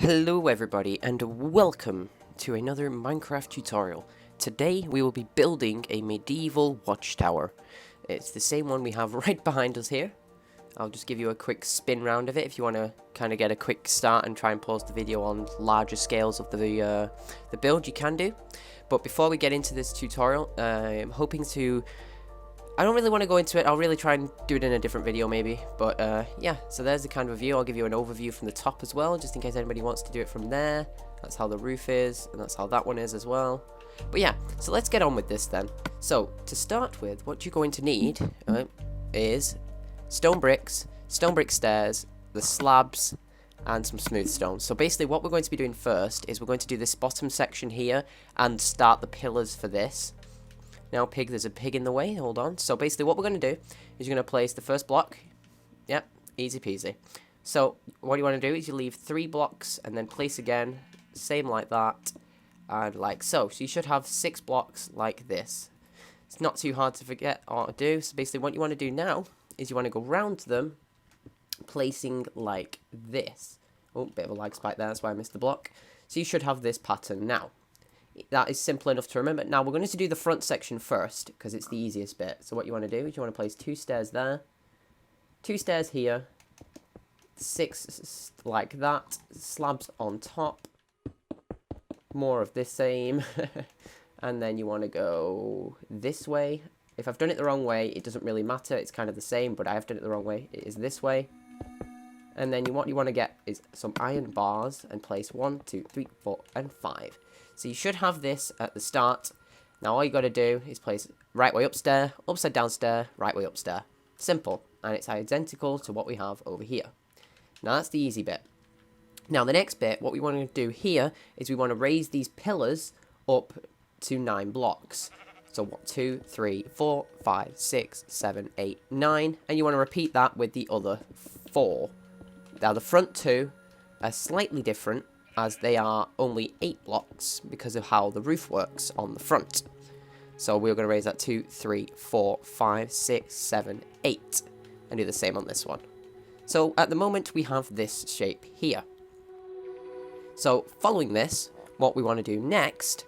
Hello everybody and welcome to another Minecraft tutorial. Today we will be building a medieval watchtower. It's the same one we have right behind us here. I'll just give you a quick spin round of it if you want to kind of get a quick start and try and pause the video on larger scales of the build, you can do. But before we get into this tutorial, I'm hoping to... I don't really want to go into it. I'll really try and do it in a different video maybe. But yeah, so there's the kind of view. I'll give you an overview from the top as well, just in case anybody wants to do it from there. That's how the roof is, and that's how that one is as well. But yeah, so let's get on with this then. So to start with, what you're going to need is stone brick stairs, the slabs, and some smooth stone. So basically what we're going to be doing first is we're going to do this bottom section here and start the pillars for this. Now, there's a pig in the way, hold on. So basically what we're going to do is you're going to place the first block. Yep, easy peasy. So what you want to do is you leave 3 blocks and then place again, same like that, and like so. So you should have 6 blocks like this. It's not too hard to forget or to do. So basically what you want to do now is you want to go round them, placing like this. Oh, bit of a lag spike there, that's why I missed the block. So you should have this pattern now. That is simple enough to remember. Now, we're going to do the front section first, because it's the easiest bit. So what you want to do is you want to place 2 stairs there, 2 stairs here, 6 like that, slabs on top, more of this same, and then you want to go this way. If I've done it the wrong way, it doesn't really matter, it's kind of the same, but I have done it the wrong way. It is this way. And then what you want to get is some iron bars, and place 1, 2, 3, 4, and 5. So you should have this at the start. Now all you got to do is place right way upstairs, upside down stair, right way upstairs. Simple. And it's identical to what we have over here. Now that's the easy bit. Now the next bit, what we want to do here is we want to raise these pillars up to 9 blocks. So 1, 2, 3, 4, 5, 6, 7, 8, 9. And you want to repeat that with the other 4. Now the front 2 are slightly different, as they are only 8 blocks because of how the roof works on the front. So we're going to raise that 2, 3, 4, 5, 6, 7, 8, and do the same on this one. So at the moment we have this shape here. So following this, what we want to do next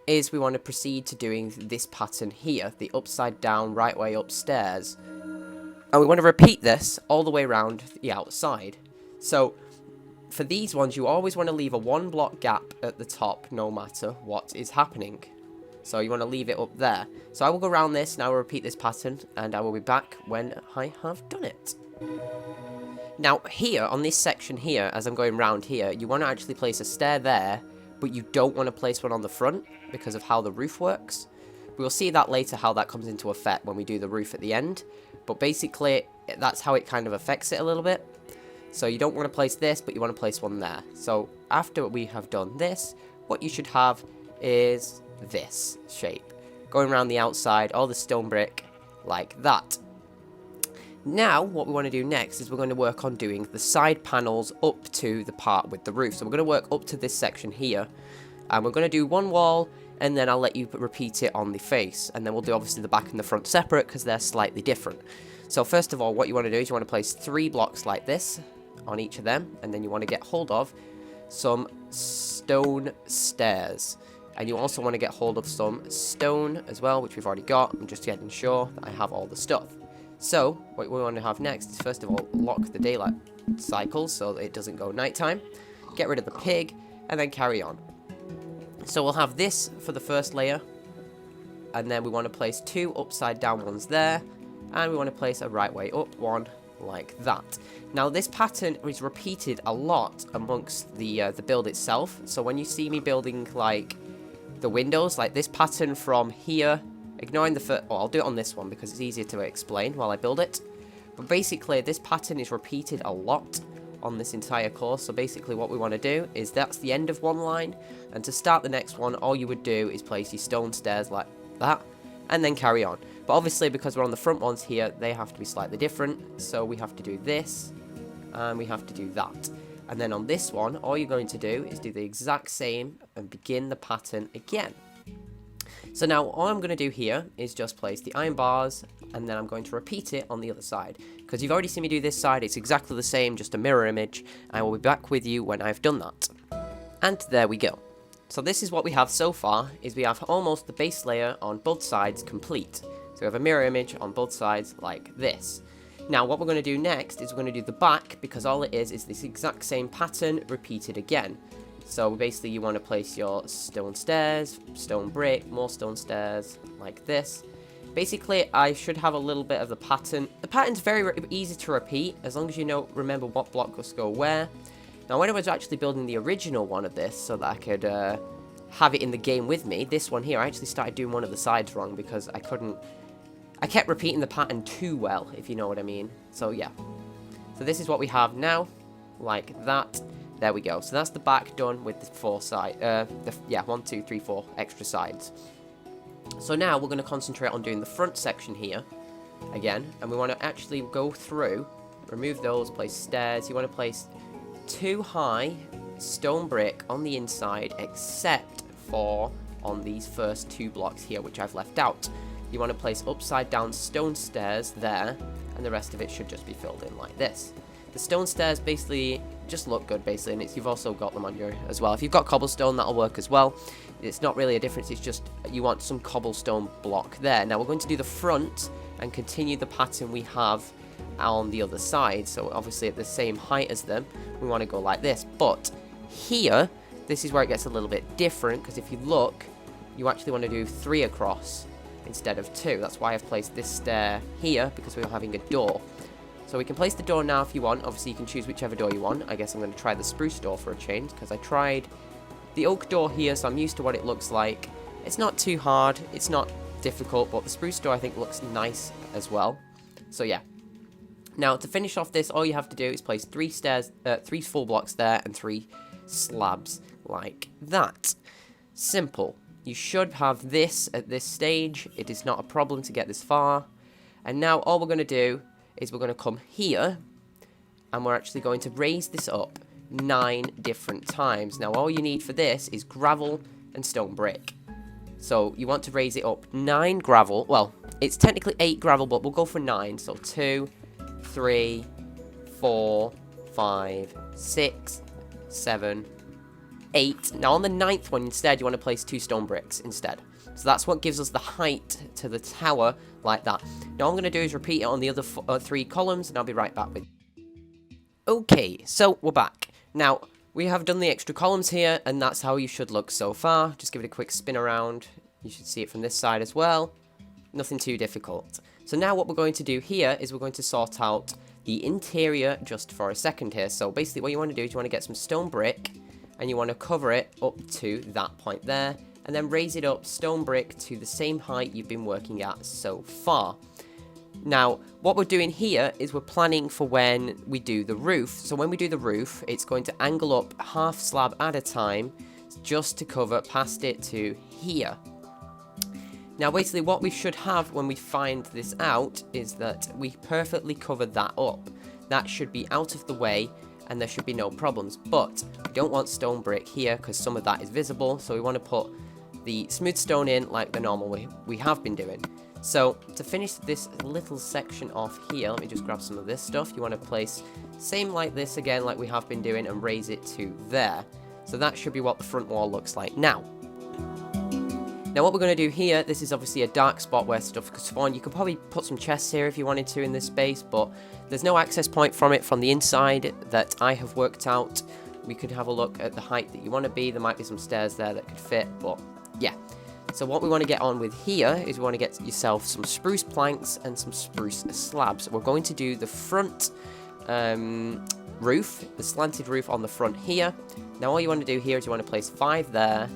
is we want to proceed to doing this pattern here, the upside down right way upstairs. And we want to repeat this all the way around the outside. So for these ones, you always want to leave a 1 block gap at the top, no matter what is happening. So you want to leave it up there. So I will go around this, and I will repeat this pattern, and I will be back when I have done it. Now here, on this section here, as I'm going round here, you want to actually place a stair there, but you don't want to place one on the front, because of how the roof works. We'll see that later, how that comes into effect when we do the roof at the end. But basically, that's how it kind of affects it a little bit. So you don't want to place this, but you want to place one there. So after we have done this, what you should have is this shape. Going around the outside, all the stone brick, like that. Now, what we want to do next is we're going to work on doing the side panels up to the part with the roof. So we're going to work up to this section here. And we're going to do 1 wall, and then I'll let you repeat it on the face. And then we'll do obviously the back and the front separate, because they're slightly different. So first of all, what you want to do is you want to place 3 blocks like this on each of them, and then you want to get hold of some stone stairs, and you also want to get hold of some stone as well, which we've already got. I'm just getting sure that I have all the stuff. So what we want to have next is first of all lock the daylight cycle so that it doesn't go nighttime, get rid of the pig, and then carry on. So we'll have this for the first layer, and then we want to place 2 upside down ones there, and we want to place a right way up one like that. Now this pattern is repeated a lot amongst the build itself. So when you see me building like the windows, like this pattern from here, ignoring the first, I'll do it on this one because it's easier to explain while I build it. But basically this pattern is repeated a lot on this entire course. So basically what we want to do is that's the end of one line, and to start the next one, all you would do is place your stone stairs like that, and then carry on. But obviously, because we're on the front ones here, they have to be slightly different. So we have to do this, and we have to do that. And then on this one, all you're going to do is do the exact same and begin the pattern again. So now all I'm going to do here is just place the iron bars, and then I'm going to repeat it on the other side. Because you've already seen me do this side, it's exactly the same, just a mirror image. I will be back with you when I've done that. And there we go. So this is what we have so far, is we have almost the base layer on both sides complete. So we have a mirror image on both sides like this. Now what we're going to do next is we're going to do the back, because all it is this exact same pattern repeated again. So basically you want to place your stone stairs, stone brick, more stone stairs, like this. Basically I should have a little bit of the pattern. The pattern's very easy to repeat, as long as you remember what blocks go where. Now when I was actually building the original one of this, so that I could have it in the game with me, this one here, I actually started doing one of the sides wrong, because I kept repeating the pattern too well, if you know what I mean. So yeah. So this is what we have now, like that. There we go. So that's the back done with the 4 sides. 1, 2, 3, 4 extra sides. So now we're going to concentrate on doing the front section here again, and we want to actually go through, remove those, place stairs. You want to place 2 high stone brick on the inside, except for on these first 2 blocks here, which I've left out. You want to place upside down stone stairs there, and the rest of it should just be filled in like this. The stone stairs basically just look good, basically, and you've also got them on your as well. If you've got cobblestone, that'll work as well. It's not really a difference, it's just you want some cobblestone block there. Now we're going to do the front and continue the pattern we have on the other side. So obviously at the same height as them, we want to go like this. But here, this is where it gets a little bit different, because if you look, you actually want to do 3 across instead of 2. That's why I've placed this stair here, because we're having a door. So we can place the door now if you want. Obviously you can choose whichever door you want. I guess I'm going to try the spruce door for a change, because I tried the oak door here, so I'm used to what it looks like. It's not too hard, it's not difficult, but the spruce door I think looks nice as well. So yeah. Now to finish off this, all you have to do is place 3 full blocks there and 3 slabs like that. Simple. You should have this at this stage. It is not a problem to get this far. And now all we're going to do is we're going to come here, and we're actually going to raise this up 9 different times. Now all you need for this is gravel and stone brick. So you want to raise it up 9 gravel. Well, it's technically 8 gravel, but we'll go for 9. So 2, 3, 4, 5, 6, 7, 8. Now on the 9th one instead, you want to place 2 stone bricks instead. So that's what gives us the height to the tower, like that. Now all I'm going to do is repeat it on the other 3 columns, and I'll be right back with you. Okay, so we're back. Now, we have done the extra columns here, and that's how you should look so far. Just give it a quick spin around. You should see it from this side as well. Nothing too difficult. So now what we're going to do here is we're going to sort out the interior just for a second here. So basically what you want to do is you want to get some stone brick, and you want to cover it up to that point there, and then raise it up stone brick to the same height you've been working at so far. Now, what we're doing here is we're planning for when we do the roof. So when we do the roof, it's going to angle up half slab at a time just to cover past it to here. Now, basically what we should have when we find this out is that we perfectly covered that up. That should be out of the way, and there should be no problems. But we don't want stone brick here, because some of that is visible, so we want to put the smooth stone in like the normal way we have been doing. So to finish this little section off here, let me just grab some of this stuff. You want to place same like this again, like we have been doing, and raise it to there. So that should be what the front wall looks like now. Now what we're going to do here, this is obviously a dark spot where stuff could spawn. You could probably put some chests here if you wanted to in this space, but there's no access point from it from the inside that I have worked out. We could have a look at the height that you want to be. There might be some stairs there that could fit, but yeah. So what we want to get on with here is we want to get yourself some spruce planks and some spruce slabs. We're going to do the front roof, the slanted roof on the front here. Now all you want to do here is you want to place 5 there,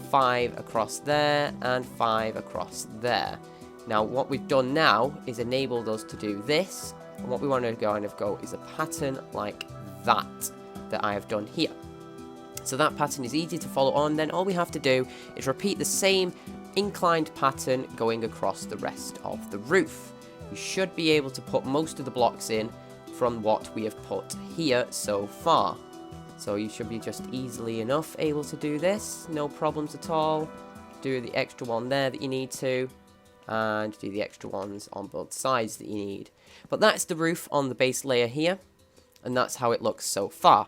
5 across there, and 5 across there. Now what we've done now is enabled us to do this, and what we want to go is a pattern like that I have done here. So that pattern is easy to follow on. Then all we have to do is repeat the same inclined pattern going across the rest of the roof. You should be able to put most of the blocks in from what we have put here so far. So you should be just easily enough able to do this, no problems at all. Do the extra one there that you need to, and do the extra ones on both sides that you need. But that's the roof on the base layer here, and that's how it looks so far.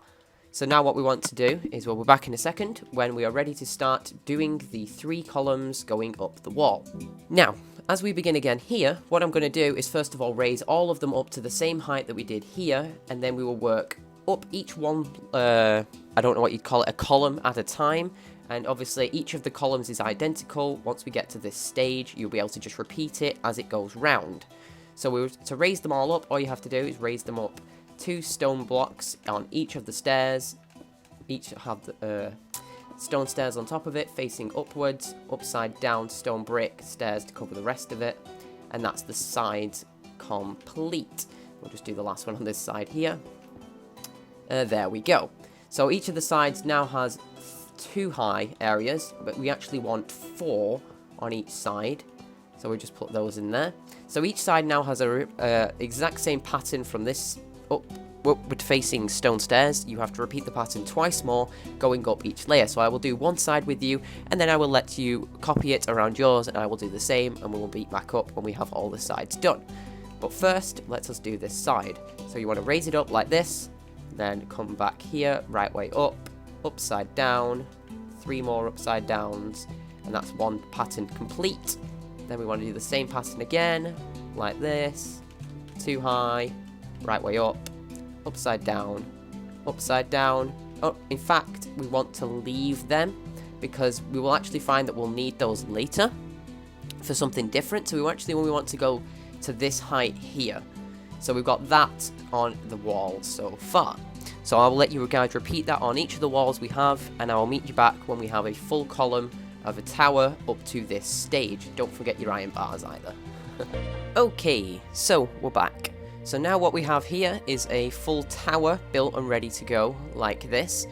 So now what we want to do is, we'll be back in a second when we are ready to start doing the 3 columns going up the wall. Now, as we begin again here, what I'm going to do is first of all raise all of them up to the same height that we did here, and then we will work up each one, I don't know what you'd call it, a column at a time. And obviously each of the columns is identical. Once we get to this stage, you'll be able to just repeat it as it goes round. So to raise them all up, all you have to do is raise them up 2 stone blocks on each of the stairs. Each have the stone stairs on top of it, facing upwards, upside down stone brick stairs to cover the rest of it. And that's the sides complete. We'll just do the last one on this side here. There we go. So each of the sides now has 2 high areas, but we actually want 4 on each side. So we just put those in there. So each side now has a exact same pattern from this upward facing stone stairs. You have to repeat the pattern twice more, going up each layer. So I will do one side with you, and then I will let you copy it around yours, and I will do the same, and we will beat back up when we have all the sides done. But first, let us do this side. So you want to raise it up like this, then come back here, right way up, upside down, 3 more upside downs, and that's 1 pattern complete. Then we want to do the same pattern again, like this, 2 high, right way up, upside down, upside down. Oh, in fact, we want to leave them because we will actually find that we'll need those later for something different. So we actually want to go to this height here. So we've got that on the wall so far. So I will let you guys repeat that on each of the walls we have, and I will meet you back when we have a full column of a tower up to this stage. Don't forget your iron bars either. Okay, so we're back. So now what we have here is a full tower built and ready to go, like this.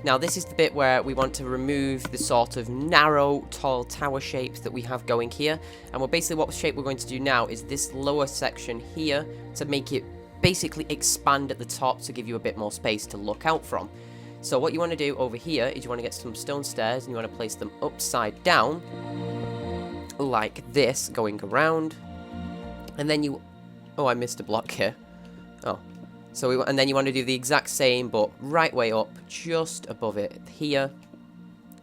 Now this is the bit where we want to remove the sort of narrow, tall tower shapes that we have going here. And what shape we're going to do now is this lower section here to make it basically expand at the top to give you a bit more space to look out from. So what you want to do over here is you want to get some stone stairs, and you want to place them upside down like this, going around. And then I missed a block here. And then you want to do the exact same, but right way up, just above it here,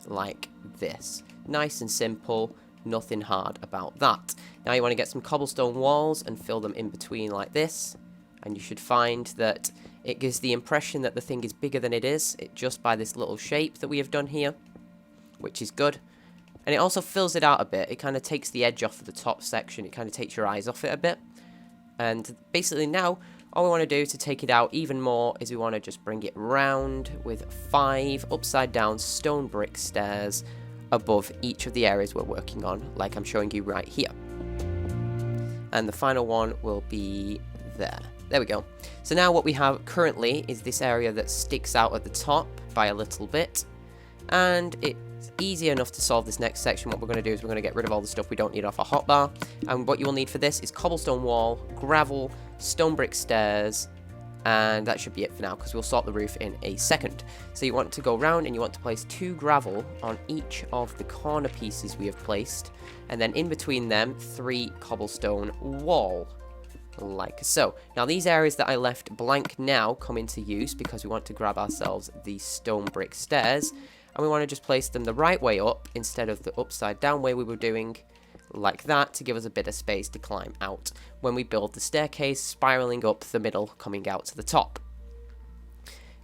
like this. Nice and simple, nothing hard about that. Now you want to get some cobblestone walls and fill them in between like this. And you should find that it gives the impression that the thing is bigger than it is, just by this little shape that we have done here, which is good. And it also fills it out a bit. It kind of takes the edge off of the top section. It kind of takes your eyes off it a bit. And basically now, all we want to do to take it out even more is we want to just bring it round with 5 upside down stone brick stairs above each of the areas we're working on, like I'm showing you right here. And the final one will be there. There we go. So now what we have currently is this area that sticks out at the top by a little bit. And it's easy enough to solve this next section. What we're going to do is we're going to get rid of all the stuff we don't need off our hotbar. And what you will need for this is cobblestone wall, gravel, stone brick stairs, and that should be it for now, because we'll sort the roof in a second. So you want to go around and you want to place 2 gravel on each of the corner pieces we have placed. And then in between them, 3 cobblestone wall. Like so. Now these areas that I left blank now come into use because we want to grab ourselves the stone brick stairs, and we want to just place them the right way up instead of the upside down way we were doing, like that, to give us a bit of space to climb out when we build the staircase, spiraling up the middle, coming out to the top.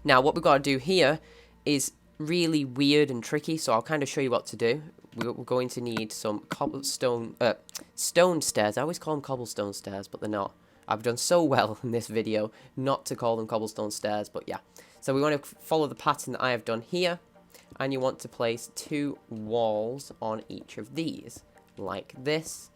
Now what we've got to do here is really weird and tricky, so I'll kind of show you what to do. We're going to need some cobblestone, stone stairs. I always call them cobblestone stairs, but they're not. I've done so well in this video not to call them cobblestone stairs, but yeah. So we want to follow the pattern that I have done here, and you want to place 2 walls on each of these, like this.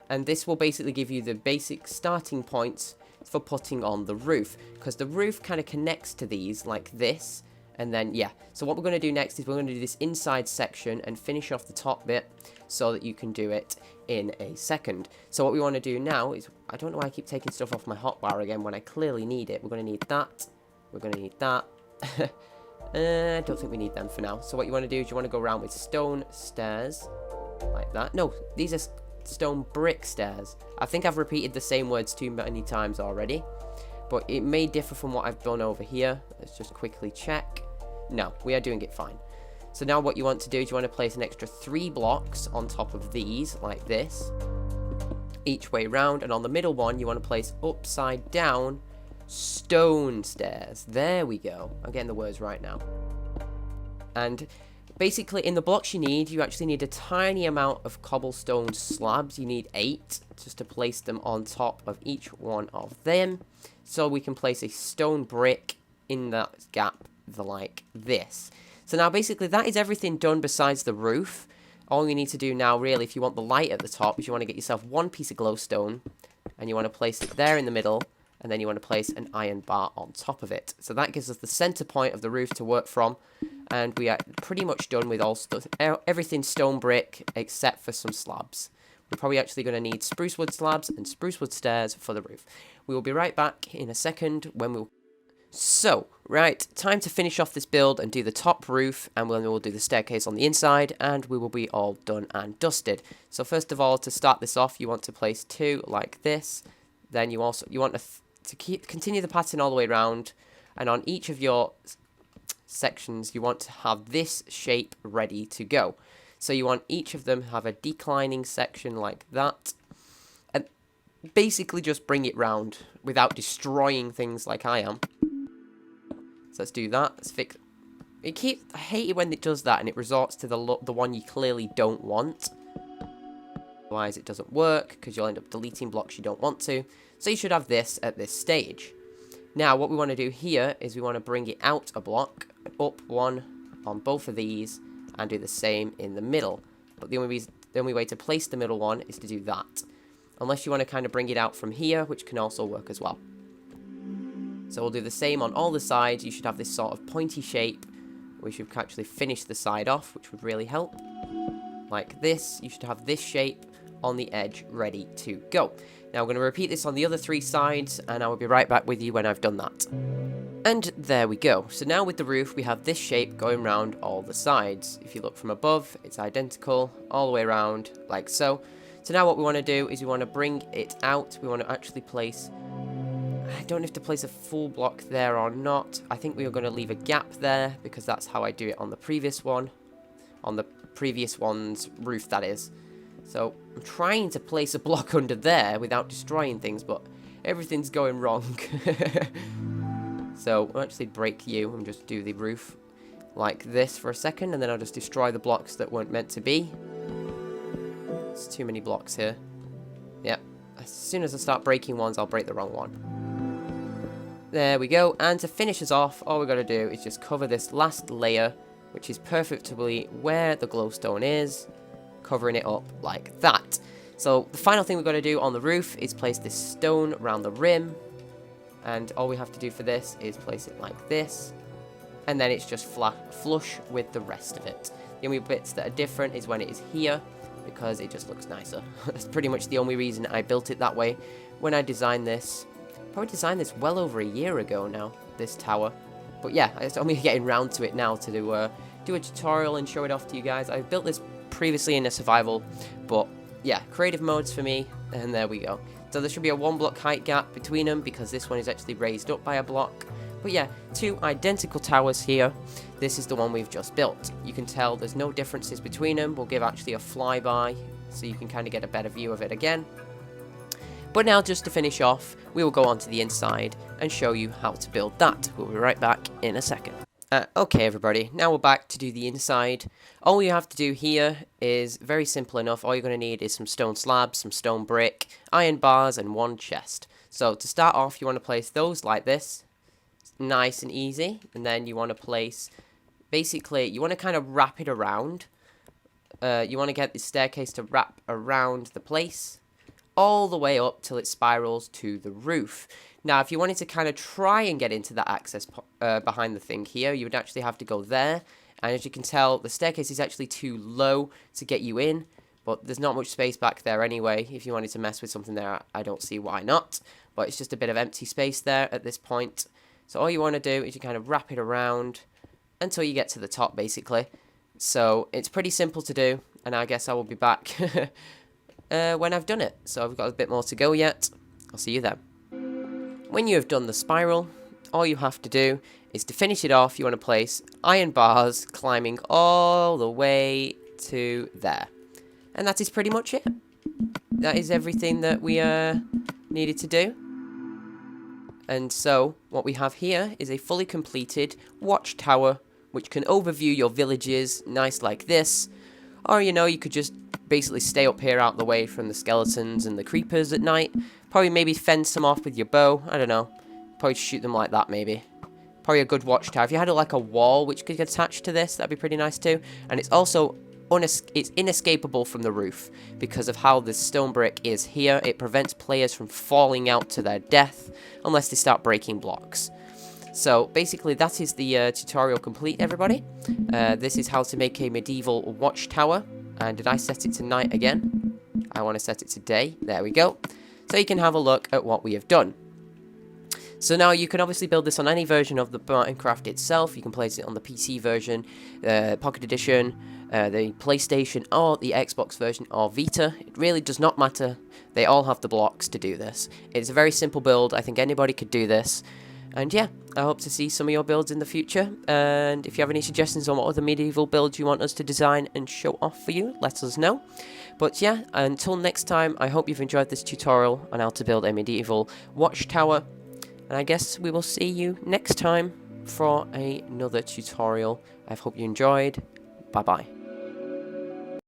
And this will basically give you the basic starting points for putting on the roof, because the roof kind of connects to these like this. And then, yeah, so what we're going to do next is we're going to do this inside section and finish off the top bit so that you can do it in a second. So what we want to do now is, I don't know why I keep taking stuff off my hotbar again when I clearly need it. We're going to need that. We're going to need that. I don't think we need them for now. So what you want to do is you want to go around with stone stairs like that. No, these are stone brick stairs. I think I've repeated the same words too many times already, but it may differ from what I've done over here. Let's just quickly check. No, we are doing it fine. So now what you want to do is you want to place an extra 3 blocks on top of these, like this, each way round, and on the middle one you want to place upside down stone stairs. There we go. I'm getting the words right now. And basically in the blocks you actually need a tiny amount of cobblestone slabs. You need 8 just to place them on top of each one of them. So we can place a stone brick in that gap like this. So now basically that is everything done besides the roof. All you need to do now really, if you want the light at the top, is you want to get yourself 1 piece of glowstone and you want to place it there in the middle, and then you want to place an iron bar on top of it. So that gives us the center point of the roof to work from, and we are pretty much done with all stuff, everything stone brick except for some slabs. We're probably actually going to need spruce wood slabs and spruce wood stairs for the roof. We will be right back in a second when we'll... So, right, time to finish off this build and do the top roof, and then we'll do the staircase on the inside, and we will be all done and dusted. So first of all, to start this off, you want to place 2 like this. Then you want to continue the pattern all the way around, and on each of your sections, you want to have this shape ready to go. So you want each of them to have a declining section like that, and basically just bring it round without destroying things like I am. So let's do that. Let's fix it. I hate it when it does that and it resorts to the one you clearly don't want. Otherwise it doesn't work because you'll end up deleting blocks you don't want to. So you should have this at this stage. Now what we want to do here is we want to bring it out a block, up 1 on both of these, and do the same in the middle. But the only way to place the middle one is to do that. Unless you want to kind of bring it out from here, which can also work as well. So we'll do the same on all the sides. You should have this sort of pointy shape. We should actually finish the side off, which would really help. Like this, you should have this shape on the edge ready to go. Now we're going to repeat this on the other 3 sides, and I will be right back with you when I've done that. And there we go. So now with the roof, we have this shape going around all the sides. If you look from above, it's identical all the way around, like so. So now what we want to do is we want to bring it out. We want to actually place... I don't know if to place a full block there or not. I think we are going to leave a gap there because that's how I do it on the previous one. On the previous one's roof, that is. So I'm trying to place a block under there without destroying things, but everything's going wrong. So I'll actually break you and just do the roof like this for a second, and then I'll just destroy the blocks that weren't meant to be. There's too many blocks here. Yep. As soon as I start breaking ones, I'll break the wrong one. There we go, and to finish us off, all we've got to do is just cover this last layer, which is perfectly where the glowstone is, covering it up like that. So the final thing we've got to do on the roof is place this stone around the rim, and all we have to do for this is place it like this, and then it's just flush with the rest of it. The only bits that are different is when it is here, because it just looks nicer. That's pretty much the only reason I built it that way. When I designed this, probably designed this well over a year ago now, this tower. But yeah, it's only getting round to it now to do a tutorial and show it off to you guys. I built this previously in a survival, but yeah, creative modes for me, and there we go. So there should be a 1 block height gap between them because this one is actually raised up by a block. But yeah, 2 identical towers here. This is the one we've just built. You can tell there's no differences between them. We'll give actually a flyby so you can kind of get a better view of it again. But now, just to finish off, we will go on to the inside and show you how to build that. We'll be right back in a second. Okay everybody, now we're back to do the inside. All you have to do here is very simple enough. All you're going to need is some stone slabs, some stone brick, iron bars, and 1 chest. So to start off, you want to place those like this. Nice and easy. And then you want to place, basically, you want to kind of wrap it around. You want to get the staircase to wrap around the place, all the way up till it spirals to the roof. Now, if you wanted to kind of try and get into that access behind the thing here, you would actually have to go there. And as you can tell, the staircase is actually too low to get you in, but there's not much space back there anyway. If you wanted to mess with something there, I don't see why not. But it's just a bit of empty space there at this point. So all you want to do is you kind of wrap it around until you get to the top, basically. So it's pretty simple to do, and I guess I will be back when I've done it. So I've got a bit more to go yet. I'll see you then. When you have done the spiral, all you have to do is to finish it off, you want to place iron bars climbing all the way to there. And that is pretty much it. That is everything that we needed to do. And so, what we have here is a fully completed watchtower, which can overview your villages, nice like this. Or, you know, you could just basically stay up here out the way from the skeletons and the creepers at night. Probably maybe fence them off with your bow, I don't know. Probably shoot them like that, maybe. Probably a good watchtower. If you had like a wall which could get attached to this, that'd be pretty nice too. And it's also it's inescapable from the roof because of how the stone brick is here. It prevents players from falling out to their death unless they start breaking blocks. So basically that is the tutorial complete, everybody. This is how to make a medieval watchtower. And did I set it to night again? I want to set it to day. There we go. So you can have a look at what we have done. So now you can obviously build this on any version of the Minecraft itself. You can place it on the PC version, Pocket Edition, the PlayStation, or the Xbox version, or Vita. It really does not matter. They all have the blocks to do this. It's a very simple build. I think anybody could do this. And yeah, I hope to see some of your builds in the future. And if you have any suggestions on what other medieval builds you want us to design and show off for you, let us know. But yeah, until next time, I hope you've enjoyed this tutorial on how to build a medieval watchtower. And I guess we will see you next time for another tutorial. I hope you enjoyed. Bye-bye.